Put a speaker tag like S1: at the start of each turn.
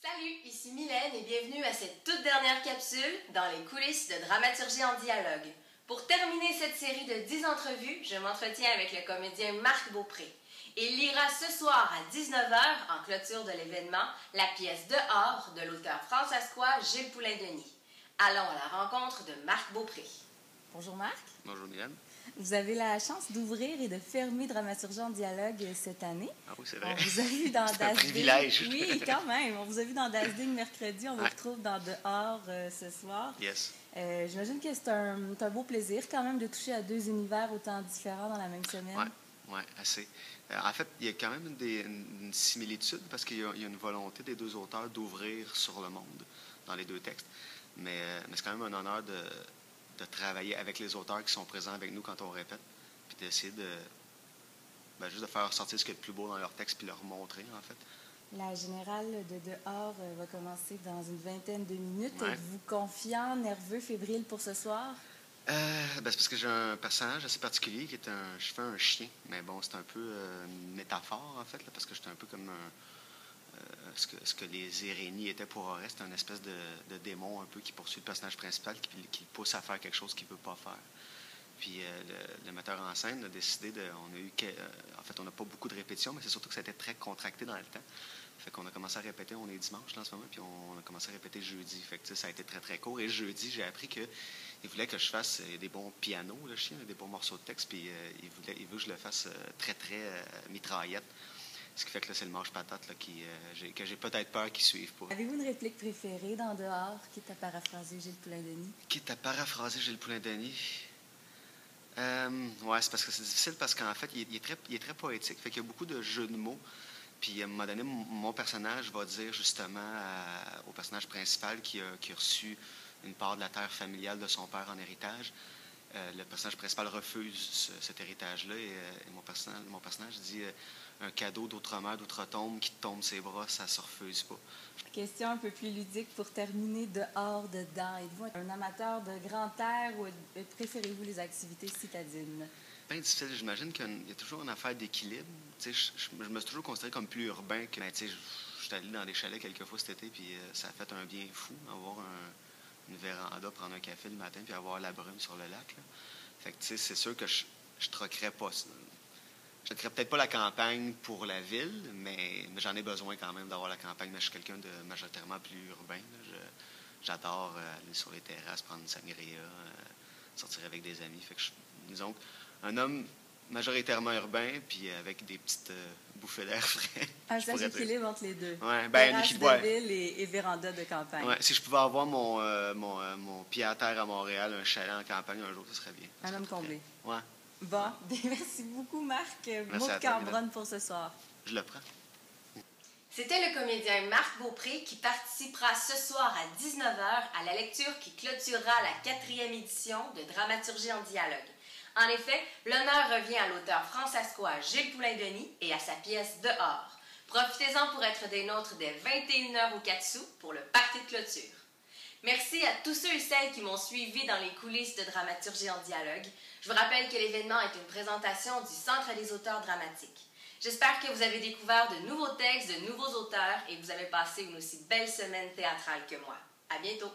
S1: Salut, ici Mylène et bienvenue à cette toute dernière capsule dans les coulisses de Dramaturgie en dialogue. Pour terminer cette série de 10 entrevues, je m'entretiens avec le comédien Marc Beaupré. Il lira ce soir à 19 h, en clôture de l'événement, la pièce Dehors de l'auteur fransaskois Gilles Poulain-Denis. Allons à la rencontre de Marc Beaupré. Bonjour Marc.
S2: Bonjour Mylène.
S1: Vous avez la chance d'ouvrir et de fermer Dramaturgie en dialogue cette année.
S2: Ah oui, c'est vrai.
S1: On vous a vu dans
S2: C'est un privilège.
S1: Oui, quand même. On vous a vu dans Das Ding mercredi. On vous retrouve dans Dehors ce soir.
S2: Yes.
S1: J'imagine que c'est un beau plaisir quand même de toucher à deux univers autant différents dans la même semaine.
S2: Oui, assez. En fait, il y a quand même une similitude parce qu'il y a une volonté des deux auteurs d'ouvrir sur le monde dans les deux textes. Mais c'est quand même un honneur de travailler avec les auteurs qui sont présents avec nous quand on répète, puis d'essayer juste de faire sortir ce qui est le plus beau dans leur texte, puis leur montrer, en fait.
S1: La générale de Dehors va commencer dans une vingtaine de minutes.
S2: Ouais.
S1: Êtes-vous confiant, nerveux, fébrile pour ce soir?
S2: C'est parce que j'ai un personnage assez particulier qui est je fais un chien, mais bon, c'est un peu une métaphore, en fait, là, parce que j'étais un peu comme ce que les Irénies étaient pour Oreste, un espèce de démon un peu qui poursuit le personnage principal, qui le pousse à faire quelque chose qu'il ne veut pas faire. Puis le metteur en scène a décidé en fait, on n'a pas beaucoup de répétitions, mais c'est surtout que ça a été très contracté dans le temps. Fait qu'on a commencé à répéter, on est dimanche là, en ce moment, puis on a commencé à répéter jeudi. Fait que ça a été très très court. Et jeudi, j'ai appris qu'il voulait que je fasse des bons pianos, le chien, des bons morceaux de texte, puis il veut que je le fasse très très mitraillette. Ce qui fait que là, c'est le manche-patate là, que j'ai peut-être peur qu'ils ne suivent pas.
S1: Avez-vous une réplique préférée dans Dehors, quitte à paraphraser Gilles Poulain-Denis?
S2: Quitte à paraphraser Gilles Poulain-Denis? Oui, c'est parce que c'est difficile parce qu'en fait, il est très poétique. Fait qu'il y a beaucoup de jeux de mots. Puis à un moment donné, mon personnage va dire justement au personnage principal qui a reçu une part de la terre familiale de son père en héritage. Le personnage principal refuse cet héritage-là et mon personnage dit un cadeau d'outre-mer, d'outre-tombe qui te tombe ses bras, ça se refuse pas.
S1: Question un peu plus ludique pour terminer, dehors, dedans. Êtes-vous un amateur de grand air ou préférez-vous les activités citadines?
S2: Bien difficile. J'imagine qu'il y a toujours une affaire d'équilibre. Je me suis toujours considéré comme plus urbain que. Je suis allé dans des chalets quelques fois cet été, puis ça a fait un bien fou, avoir une véranda, prendre un café le matin, puis avoir la brume sur le lac. Là. Fait que, c'est sûr que je troquerais pas ça. Je ne peut-être pas la campagne pour la ville, mais j'en ai besoin quand même d'avoir la campagne. Mais je suis quelqu'un de majoritairement plus urbain. J'adore aller sur les terrasses, prendre une sangria, sortir avec des amis. Fait que disons, un homme majoritairement urbain, puis avec des petites bouffées d'air frais.
S1: Un sage équilibre entre les deux.
S2: Ouais,
S1: terrasse de ville et véranda de campagne.
S2: Ouais, si je pouvais avoir mon pied à terre à Montréal, un chalet en campagne un jour, ce serait bien.
S1: Un homme comblé.
S2: Ouais.
S1: Bon, merci beaucoup Marc.
S2: Merci
S1: Mot de Cambronne pour ce soir.
S2: Je le prends.
S1: C'était le comédien Marc Beaupré qui participera ce soir à 19 h à la lecture qui clôturera la 4e édition de Dramaturgie en dialogue. En effet, l'honneur revient à l'auteur fransaskois Gilles Poulain-Denis et à sa pièce Dehors. Profitez-en pour être des nôtres dès 21 h au 4 sous pour le party de clôture. Merci à tous ceux et celles qui m'ont suivi dans les coulisses de Dramaturgie en dialogue. Je vous rappelle que l'événement est une présentation du Centre des auteurs dramatiques. J'espère que vous avez découvert de nouveaux textes, de nouveaux auteurs et que vous avez passé une aussi belle semaine théâtrale que moi. À bientôt!